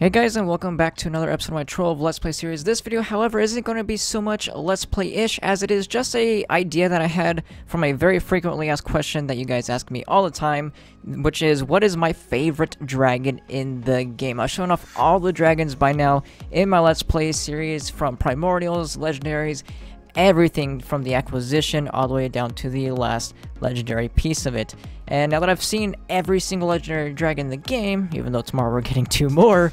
Hey guys, and welcome back to another episode of my Trove Let's Play series. This video, however, isn't going to be so much Let's Play-ish as it is just a idea that I had from a very frequently asked question that you guys ask me all the time, which is, what is my favorite dragon in the game? I've shown off all the dragons by now in my Let's Play series, from primordials, legendaries, everything from the acquisition all the way down to the last legendary piece of it. And now that I've seen every single legendary dragon in the game, even though tomorrow we're getting 2 more,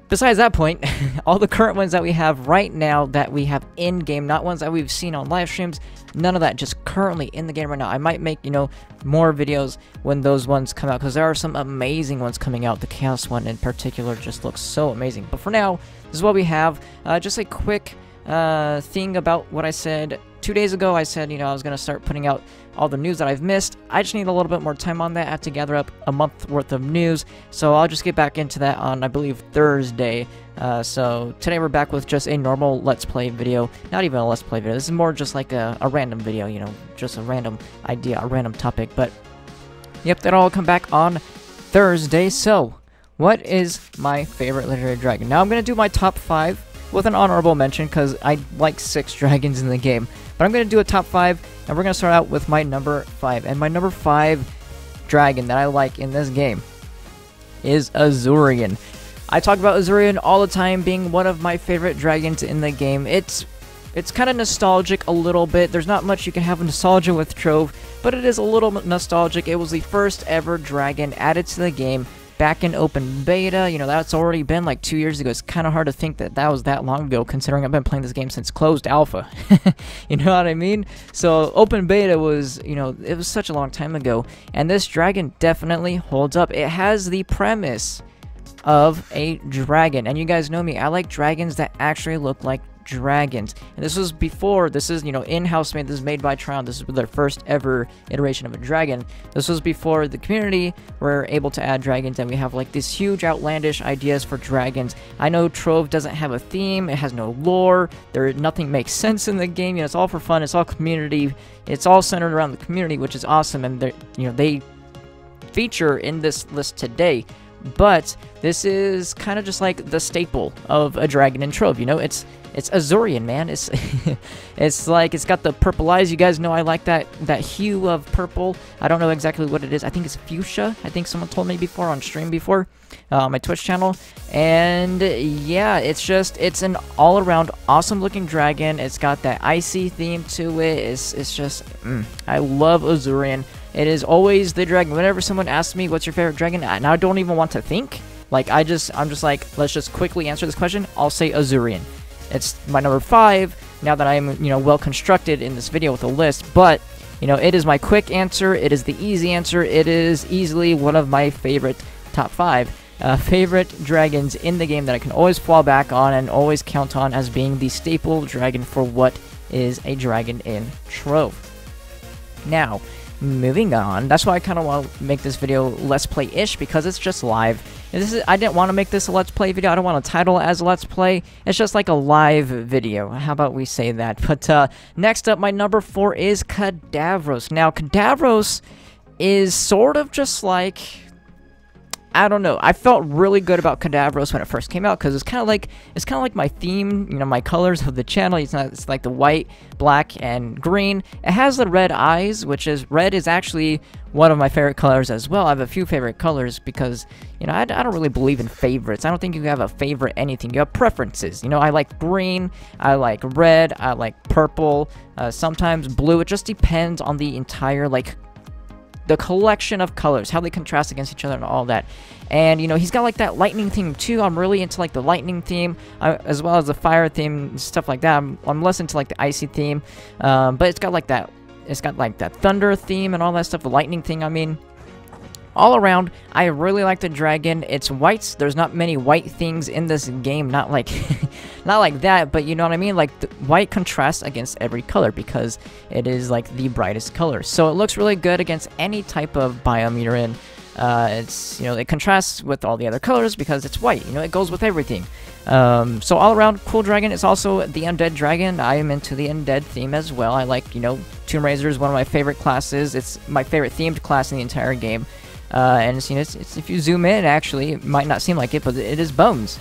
besides that point, all the current ones that we have right now that we have in-game, not ones that we've seen on live streams, none of that, just currently in the game right now. I might make, more videos when those ones come out, because there are some amazing ones coming out. The Chaos one in particular just looks so amazing. But for now, this is what we have. Just a quick thing about what I said 2 days ago. I said, I was going to start putting out all the news that I've missed. I just need a little bit more time on that. I have to gather up a month worth of news, so I'll just get back into that on, I believe, Thursday. So today we're back with just a normal Let's Play video. Not even a Let's Play video. This is more just like a random video, just a random idea, a random topic. But yep, that'll all come back on Thursday. So what is my favorite legendary dragon? Now I'm going to do my top 5 with an honorable mention, because I like 6 dragons in the game. But I'm going to do a top 5, and we're going to start out with my number 5. And my number 5 dragon that I like in this game is Azorian. I talk about Azorian all the time being one of my favorite dragons in the game. It's kind of nostalgic a little bit. There's not much you can have nostalgia with Trove, but it is a little nostalgic. It was the first ever dragon added to the game back in open beta. That's already been like 2 years ago. It's kind of hard to think that that was that long ago, considering I've been playing this game since closed alpha. You know what I mean? So open beta was, it was such a long time ago, and this dragon definitely holds up. It has the premise of a dragon, and you guys know me, I like dragons that actually look like dragons. And this was before, this is, in-house made, this is made by Trion, this is their first ever iteration of a dragon. This was before the community were able to add dragons, and we have like these huge outlandish ideas for dragons. I know Trove doesn't have a theme, it has no lore, nothing makes sense in the game, it's all for fun, it's all community, it's all centered around the community, which is awesome, and they feature in this list today. But this is kind of just like the staple of a dragon in Trove, It's Azorian, man. It's like, it's got the purple eyes. You guys know I like that hue of purple. I don't know exactly what it is. I think it's fuchsia. I think someone told me before on stream before, on my Twitch channel. And yeah, it's an all-around awesome looking dragon. It's got that icy theme to it. It's just, I love Azorian. It is always the dragon. Whenever someone asks me what's your favorite dragon, and I don't even want to think. Like, I'm just like, let's just quickly answer this question. I'll say Azorian. It's my number 5, now that I'm, well constructed in this video with a list, but, it is my quick answer, it is the easy answer, it is easily one of my favorite top 5 favorite dragons in the game that I can always fall back on and always count on as being the staple dragon for what is a dragon in Trove. Now, moving on, that's why I kind of want to make this video Let's Play-ish, because it's just live. I didn't want to make this a Let's Play video. I don't want to title it as Let's Play. It's just like a live video. How about we say that? But next up, my number 4 is Kadavos. Now, Kadavos is sort of just like, I don't know. I felt really good about Kadavos when it first came out, because it's kind of like my theme, my colors of the channel. It's like the white, black, and green. It has the red eyes, which is red is actually one of my favorite colors as well. I have a few favorite colors because, I don't really believe in favorites. I don't think you have a favorite anything. You have preferences. I like green, I like red, I like purple, sometimes blue. It just depends on the entire, the collection of colors, how they contrast against each other and all that. And, he's got, like, that lightning theme, too. I'm really into, like, the lightning theme, as well as the fire theme and stuff like that. I'm less into, like, the icy theme. But it's got, like, that thunder theme and all that stuff, the lightning thing, I mean. All around, I really like the dragon. It's whites. There's not many white things in this game. Not like, not like that, but you know what I mean? Like, the white contrasts against every color because it is, like, the brightest color. So it looks really good against any type of biome you're in. It contrasts with all the other colors because it's white. It goes with everything. So all around, cool dragon. It's also the undead dragon. I am into the undead theme as well. I like, Tomb Raider is one of my favorite classes. It's my favorite themed class in the entire game. And you know, if you zoom in, actually, it might not seem like it, but it is bones.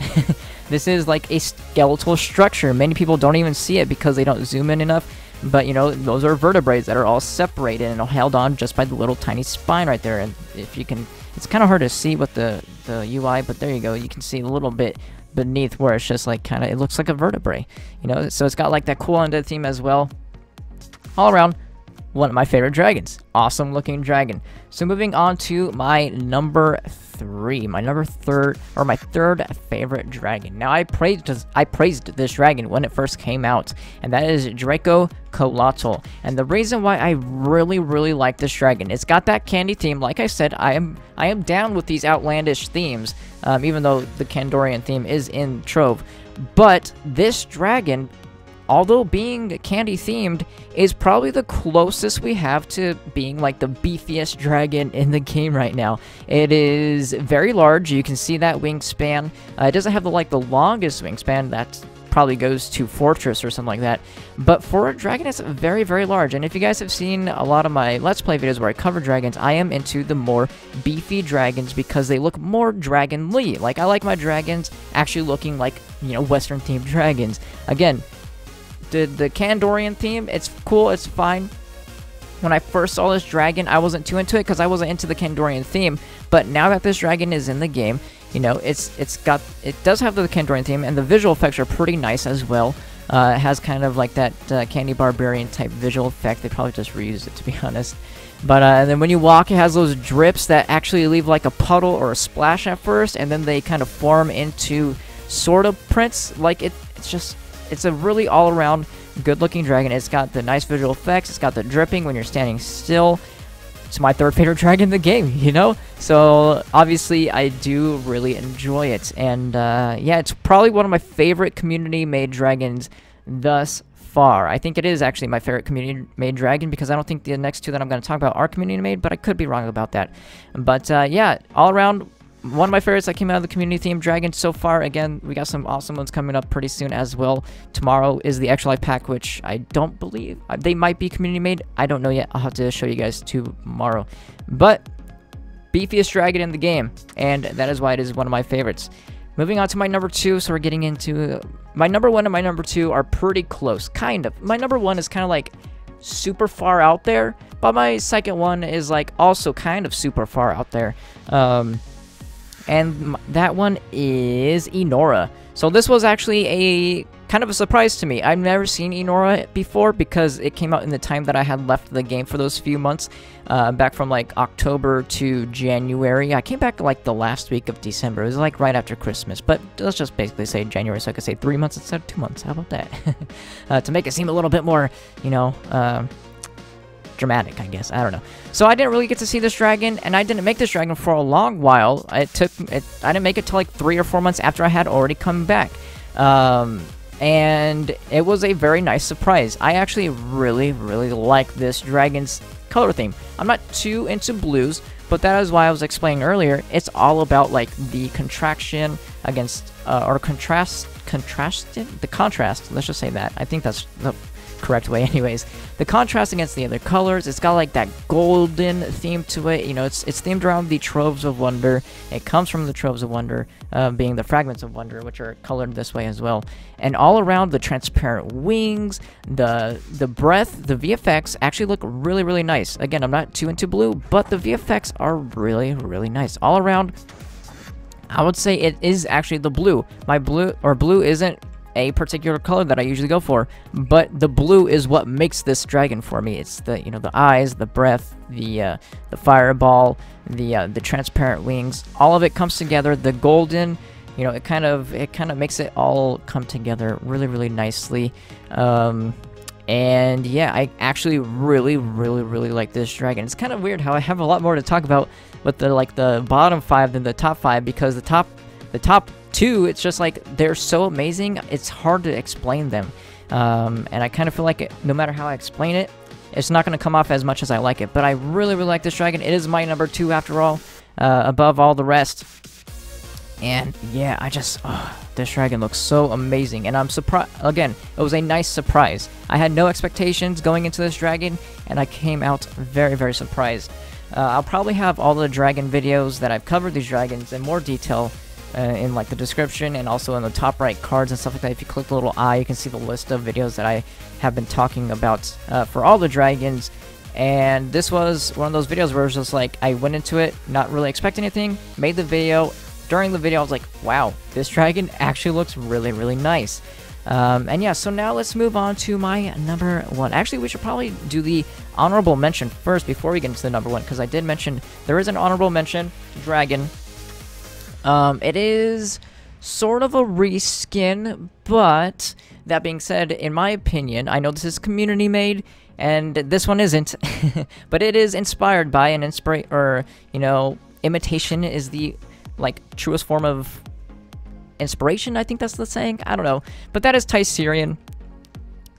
This is like a skeletal structure. Many people don't even see it because they don't zoom in enough. But, you know, those are vertebrae that are all separated and held on just by the little tiny spine right there. And if you can, it's kind of hard to see with the UI, but there you go. You can see a little bit beneath where it's just like kind of, it looks like a vertebrae. You know, so it's got like that cool undead theme as well. All around, one of my favorite dragons. Awesome looking dragon. So moving on to my number 3, my third favorite dragon. Now I praised this dragon when it first came out, and that is Draco Kolal. And the reason why I really like this dragon, it's got that candy theme. Like I said, I am down with these outlandish themes, even though the Kandorian theme is in Trove. But this dragon, although being candy themed, is probably the closest we have to being like the beefiest dragon in the game right now. It is very large. You can see that wingspan. It doesn't have the longest wingspan. That probably goes to Fortress or something like that. But for a dragon, it's very large. And if you guys have seen a lot of my Let's Play videos where I cover dragons, I am into the more beefy dragons because they look more dragon-y. Like, I like my dragons actually looking like, you know, Western-themed dragons. Again, the Kandorian theme, it's cool, it's fine. When I first saw this dragon, I wasn't too into it because I wasn't into the Kandorian theme. But now that this dragon is in the game, you know, it does have the Kandorian theme, and the visual effects are pretty nice as well. It has kind of like that Candy Barbarian type visual effect. They probably just reused it, to be honest. But and then when you walk, it has those drips that actually leave like a puddle or a splash at first, and then they kind of form into sort of prints. Like it's a really all-around good-looking dragon. It's got the nice visual effects. It's got the dripping when you're standing still. It's my third favorite dragon in the game, you know? So, obviously, I do really enjoy it. And, yeah, it's probably one of my favorite community-made dragons thus far. I think it is actually my favorite community-made dragon because I don't think the next two that I'm going to talk about are community-made, but I could be wrong about that. But, yeah, all around, one of my favorites that came out of the community-themed dragon so far. Again, we got some awesome ones coming up pretty soon as well. Tomorrow is the Extra Life pack, which I don't believe they might be community-made. I don't know yet. I'll have to show you guys tomorrow. But beefiest dragon in the game, and that is why it is one of my favorites. Moving on to my number 2, so we're getting into my number 1 and my number 2 are pretty close, kind of. My number 1 is kind of like super far out there, but my second one is like also kind of super far out there. And that one is Enora. So this was actually a kind of a surprise to me. I've never seen Enora before because it came out in the time that I had left the game for those few months. Back from like October to January. I came back like the last week of December. It was like right after Christmas. But let's just basically say January so I could say 3 months instead of 2 months. How about that? To make it seem a little bit more, you know, dramatic, I guess. I don't know. So I didn't really get to see this dragon, and I didn't make this dragon for a long while. I didn't make it till like 3 or 4 months after I had already come back. And it was a very nice surprise. I actually really like this dragon's color theme. I'm not too into blues, but that is why I was explaining earlier. It's all about like the contraction against or the contrast. Let's just say that. I think that's the correct way anyways. The contrast against the other colors, it's got like that golden theme to it. You know, it's themed around the Troves of Wonder. It comes from the Troves of Wonder, being the Fragments of Wonder, which are colored this way as well. And all around, the transparent wings, the breath, the VFX actually look really nice. Again, I'm not too into blue, but the VFX are really nice. All around, I would say it is actually the blue. My blue isn't a particular color that I usually go for, but the blue is what makes this dragon for me. It's the, you know, the eyes, the breath, the fireball, the transparent wings. All of it comes together. The golden, you know, it kind of makes it all come together really nicely. And yeah, I actually really like this dragon. It's kind of weird how I have a lot more to talk about with the bottom 5 than the top 5, because the top 2, it's just like they're so amazing, it's hard to explain them. And I kind of feel like no matter how I explain it, it's not going to come off as much as I like it. But I really like this dragon. It is my number 2 after all, above all the rest. And yeah, this dragon looks so amazing, and I'm surprised. Again, it was a nice surprise. I had no expectations going into this dragon, and I came out very surprised. I'll probably have all the dragon videos that I've covered these dragons in more detail in like the description, and also in the top right cards and stuff like that. If you click the little eye, you can see the list of videos that I have been talking about for all the dragons. And this was one of those videos where it was just like, I went into it not really expecting anything, made the video. During the video I was like, wow, this dragon actually looks really, really nice. And yeah, so now let's move on to my number 1. Actually, we should probably do the honorable mention first before we get into the number 1, because I did mention there is an honorable mention dragon. It is sort of a reskin, but that being said, in my opinion, I know this is community made, and this one isn't, but it is inspired by an imitation is the like truest form of inspiration, I think that's the saying, I don't know, but that is Azorian.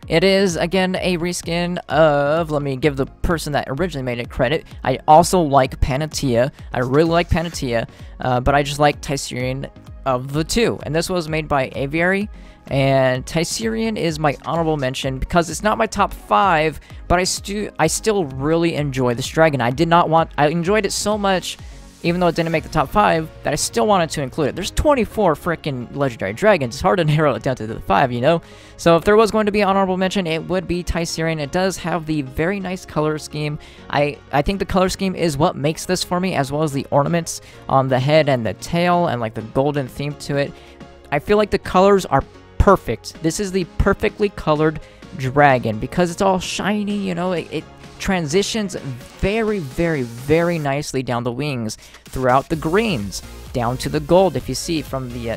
It is, again, a reskin of, let me give the person that originally made it credit. I also like Panatia. I really like Panatia, but I just like Azorian of the two. And this was made by Aviary, and Azorian is my honorable mention because it's not my top 5, but I still really enjoy this dragon. I enjoyed it so much, even though it didn't make the top 5, that I still wanted to include it. There's 24 freaking legendary dragons. It's hard to narrow it down to the 5, you know? So if there was going to be an honorable mention, it would be Azorian. It does have the very nice color scheme. I think the color scheme is what makes this for me, as well as the ornaments on the head and the tail and like the golden theme to it. I feel like the colors are perfect. This is the perfectly colored dragon because it's all shiny, you know? It transitions very, very, very nicely down the wings throughout the greens down to the gold. If you see from the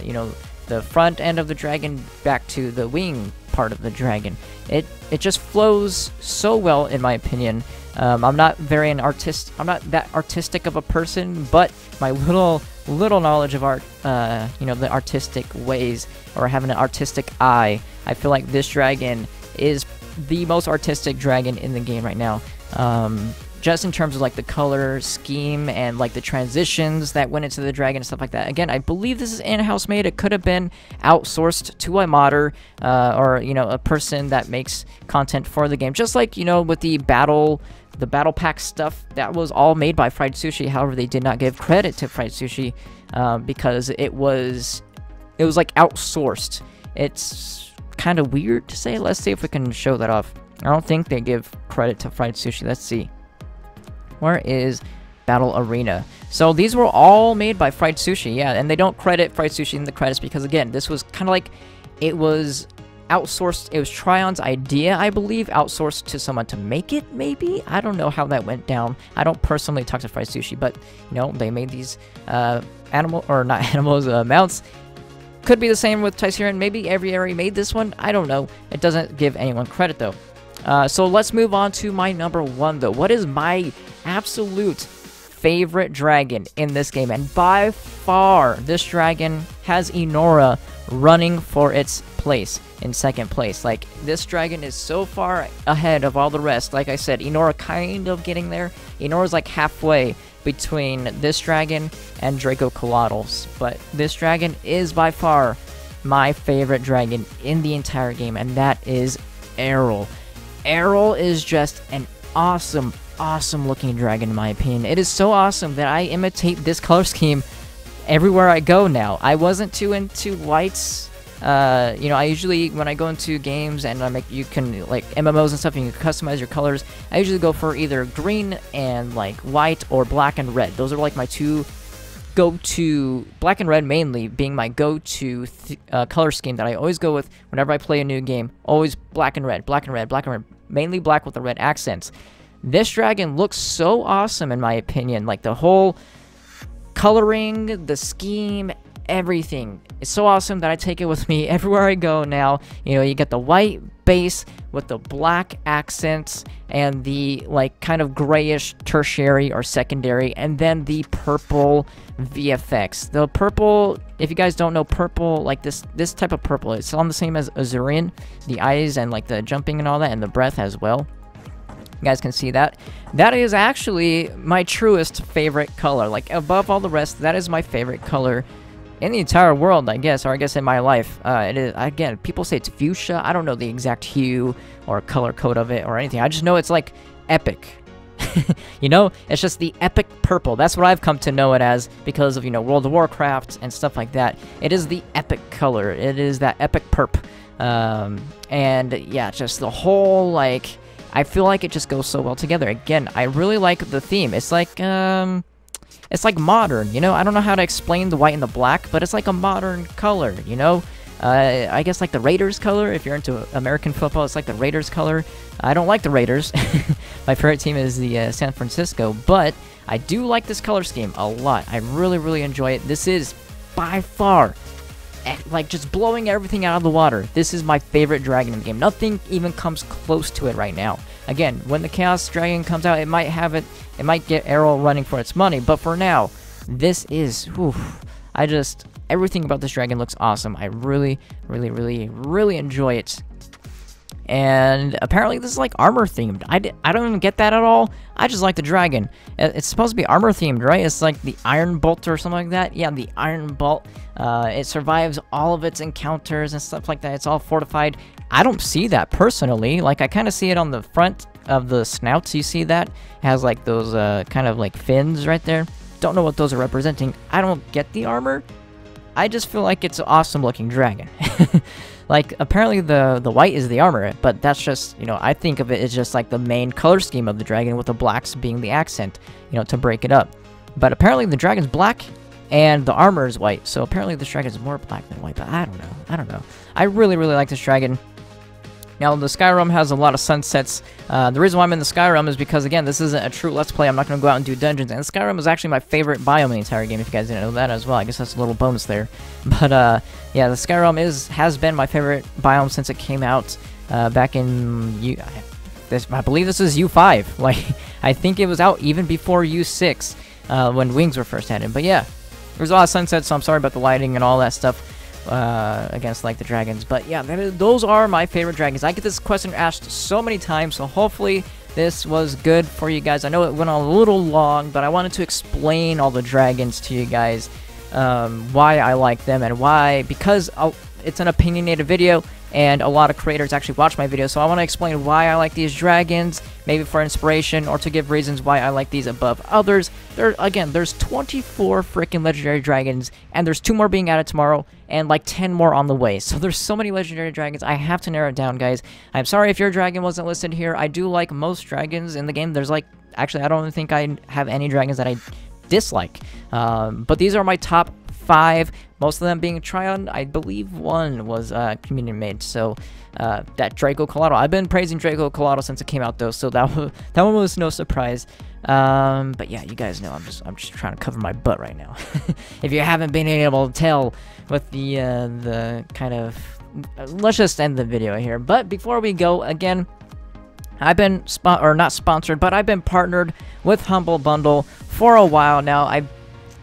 the front end of the dragon back to the wing part of the dragon, it just flows so well, in my opinion. I'm not that artistic of a person, but my little knowledge of art, the artistic ways, or having an artistic eye, I feel like this dragon is the most artistic dragon in the game right now. Just in terms of like the color scheme and like the transitions that went into the dragon and stuff like that. Again, I believe this is in-house made. It could have been outsourced to a modder, or a person that makes content for the game. Just like with the battle pack stuff, that was all made by Fried Sushi. However, they did not give credit to Fried Sushi because it was like outsourced. It's kind of weird to say. Let's see if we can show that off. I don't think they give credit to Fried Sushi. Let's see. Where is Battle Arena? So these were all made by Fried Sushi, yeah, and they don't credit Fried Sushi in the credits because, again, this was kind of like, it was outsourced. It was Tryon's idea, I believe, outsourced to someone to make it, maybe? I don't know how that went down. I don't personally talk to Fried Sushi, but, they made these mounts. Could be the same with Azorian. Maybe Aviary made this one. I don't know. It doesn't give anyone credit, though. So let's move on to my number 1, though. What is my absolute favorite dragon in this game? And by far, this dragon has Enora running for its place in 2nd place. Like, this dragon is so far ahead of all the rest. Like I said, Enora kind of getting there. Enora's like halfway between this dragon and Draco Kolal. But this dragon is by far my favorite dragon in the entire game, and that is Arrol. Arrol is just an awesome looking dragon, in my opinion. It is so awesome that I imitate this color scheme everywhere I go now. I wasn't too into whites. I usually, when I go into games and you can, like, MMOs and stuff, and you can customize your colors, I usually go for either green and, like, white, or black and red. Those are, like, my two go-to, black and red mainly being my go-to color scheme that I always go with whenever I play a new game. Always black and red, black and red, black and red. Mainly black with the red accents. This dragon looks so awesome, in my opinion. Like, the whole coloring, the scheme, everything. It's so awesome that I take it with me everywhere I go now. You get the white base with the black accents and the, like, kind of grayish tertiary or secondary, and then the purple VFX. The purple, if you guys don't know, purple, like this type of purple, it's on the same as Azorian. The eyes and, like, the jumping and all that, and the breath as well. You guys can see that. That is actually my truest favorite color. Like, above all the rest, that is my favorite color in the entire world, I guess, or I guess in my life. It is, again, people say it's fuchsia. I don't know the exact hue or color code of it or anything. I just know it's, like, epic. You know, it's just the epic purple. That's what I've come to know it as because of, you know, World of Warcraft and stuff like that. It is the epic color. It is that epic perp. And yeah, just the whole, like, I feel like it just goes so well together. Again, I really like the theme. It's like modern, you know? I don't know how to explain the white and the black, but it's like a modern color, you know? I guess like the Raiders color. If you're into American football, it's like the Raiders color. I don't like the Raiders. My favorite team is the San Francisco, but I do like this color scheme a lot. I really, really enjoy it. This is by far, like, just blowing everything out of the water. This is my favorite dragon in the game. Nothing even comes close to it right now. Again, when the Chaos Dragon comes out, it might get Arrol running for its money, but for now, this is, whew, everything about this dragon looks awesome. I really, really, really, really enjoy it. And apparently this is like armor themed. I don't even get that at all. I just like the dragon. It's supposed to be armor themed, right? It's like the Iron Bolt or something like that. Yeah, the Iron Bolt. It survives all of its encounters and stuff like that. It's all fortified. I don't see that personally. Like, I kind of see it on the front of the snouts. You see that? It has like those kind of like fins right there. Don't know what those are representing. I don't get the armor. I just feel like it's an awesome looking dragon. Like, apparently the white is the armor, but that's just, you know, I think of it as just like the main color scheme of the dragon, with the blacks being the accent, you know, to break it up. But apparently the dragon's black and the armor is white, so apparently this dragon is more black than white, but I don't know. I really, really like this dragon. Now, the Skyrim has a lot of sunsets. The reason why I'm in the Skyrim is because, again, this isn't a true Let's Play. I'm not going to go out and do dungeons. And Skyrim is actually my favorite biome in the entire game, if you guys didn't know that as well. I guess that's a little bonus there. But, yeah, the Skyrim has been my favorite biome since it came out back in... I believe this is U5. Like, I think it was out even before U6 when Wings were first added. But, yeah, there's a lot of sunsets, so I'm sorry about the lighting and all that stuff. Against like the dragons, but yeah, those are my favorite dragons. I get this question asked so many times, so hopefully this was good for you guys. I know it went on a little long, but I wanted to explain all the dragons to you guys, why I like them and why, because it's an opinionated video and a lot of creators actually watch my videos, so I want to explain why I like these dragons, maybe for inspiration or to give reasons why I like these above others. There's 24 freaking legendary dragons, and there's 2 more being added tomorrow, and like 10 more on the way. So there's so many legendary dragons, I have to narrow it down, guys. I'm sorry if your dragon wasn't listed here. I do like most dragons in the game. There's like, actually, I don't think I have any dragons that I dislike. But these are my top 5, most of them being Tryon. I believe 1 was community made, so that Draco Kolal. I've been praising Draco Kolal since it came out, though, so that one was no surprise. But yeah, you guys know I'm just trying to cover my butt right now. If you haven't been able to tell with the kind of, let's just end the video here. But before we go, again, I've been not sponsored, but I've been partnered with Humble Bundle for a while now. I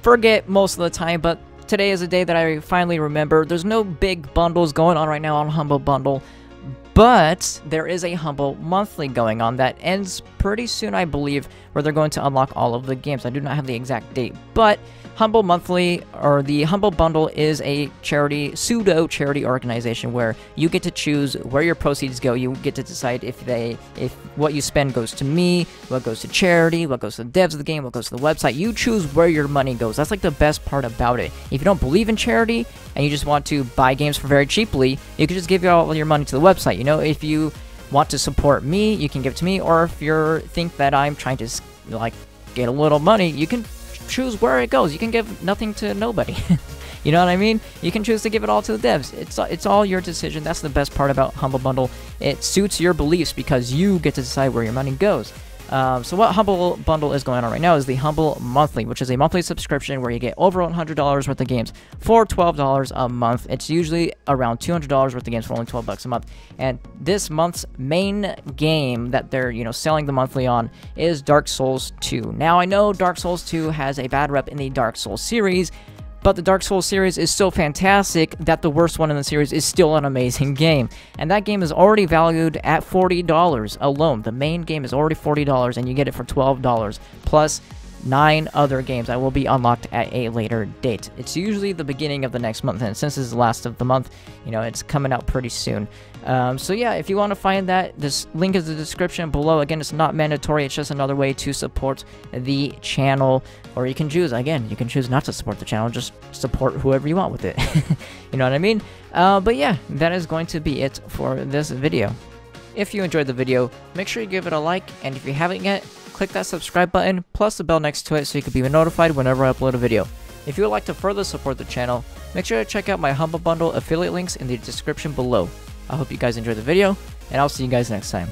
forget most of the time, but today is a day that I finally remember. There's no big bundles going on right now on Humble Bundle, but there is a Humble Monthly going on that ends pretty soon, I believe, where they're going to unlock all of the games. I do not have the exact date, but Humble Monthly, or the Humble Bundle, is a pseudo-charity organization where you get to choose where your proceeds go. You get to decide if what you spend goes to me, what goes to charity, what goes to the devs of the game, what goes to the website. You choose where your money goes. That's like the best part about it. If you don't believe in charity and you just want to buy games for very cheaply, you can just give all your money to the website. You know, if you want to support me, you can give it to me, or if you think that I'm trying to, like, get a little money, you can choose where it goes. You can give nothing to nobody. You know what I mean? You can choose to give it all to the devs. It's all your decision. That's the best part about Humble Bundle. It suits your beliefs because you get to decide where your money goes. So what Humble Bundle is going on right now is the Humble Monthly, which is a monthly subscription where you get over $100 worth of games for $12 a month. It's usually around $200 worth of games for only $12 a month. And this month's main game that they're, you know, selling the monthly on is Dark Souls 2. Now, I know Dark Souls 2 has a bad rep in the Dark Souls series, but the Dark Souls series is so fantastic that the worst one in the series is still an amazing game. And that game is already valued at $40 alone. The main game is already $40, and you get it for $12. Plus, 9 other games that will be unlocked at a later date. It's usually the beginning of the next month, and since this is the last of the month, you know, it's coming out pretty soon. So yeah, if you want to find that, this link is in the description below. Again, it's not mandatory, it's just another way to support the channel. Or you can choose, again, you can choose not to support the channel, just support whoever you want with it. You know what I mean? But yeah, that is going to be it for this video. If you enjoyed the video, make sure you give it a like, and if you haven't yet, click that subscribe button, plus the bell next to it so you can be notified whenever I upload a video. If you would like to further support the channel, make sure to check out my Humble Bundle affiliate links in the description below. I hope you guys enjoyed the video, and I'll see you guys next time.